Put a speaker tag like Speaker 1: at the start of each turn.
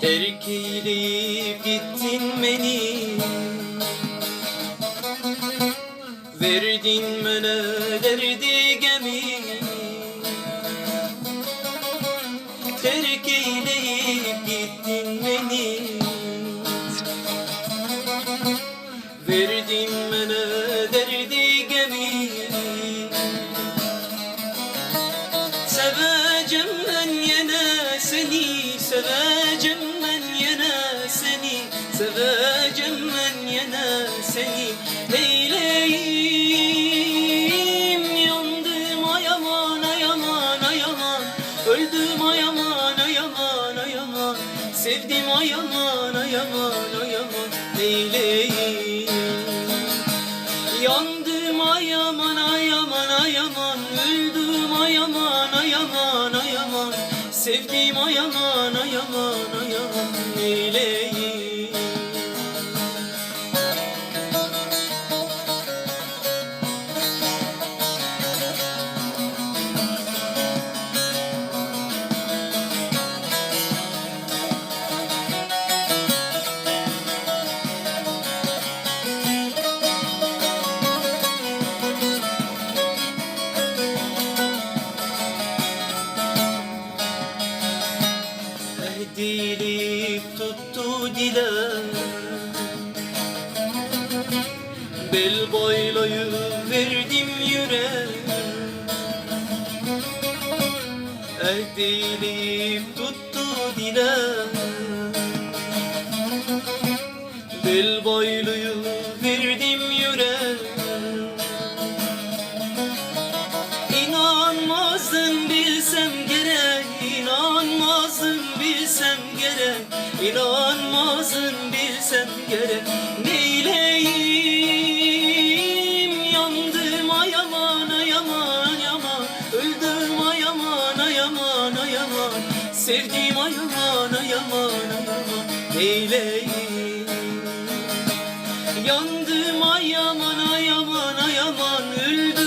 Speaker 1: Terk eyleyip gittin beni, verdin bana derdi gemi. Terk eyleyip gittin beni, verdin bana derdi gemi. Seveceğim ben yine seni, seveceğim ben yine seni, seveceğim ben yine seni. Neyleyim, yandım ay aman ay aman ay aman, öldüm ay aman ay aman ay aman, sevdim ay aman ay aman ay aman. Neyleyim, yandım ay aman ay aman ay aman, öldüm ay aman ay aman ay aman, sevdim ay aman ay aman ay aman. Neyleyim, dilip tuttu dile, bel boylayı verdim yüreğe. Dilip tuttu dile, bel boylayı verdim yüreğe. İnanmazdın bilsem gerek, inanmazdın bilsem gerek, inanmazdın bilsem gerek. Neyleyim, yandım ay aman ay aman ay aman, öldüm ay aman ay aman ay aman, sevdim ay aman ay aman ay aman. Neyleyim, yandım ay aman ay aman ay aman, öldüm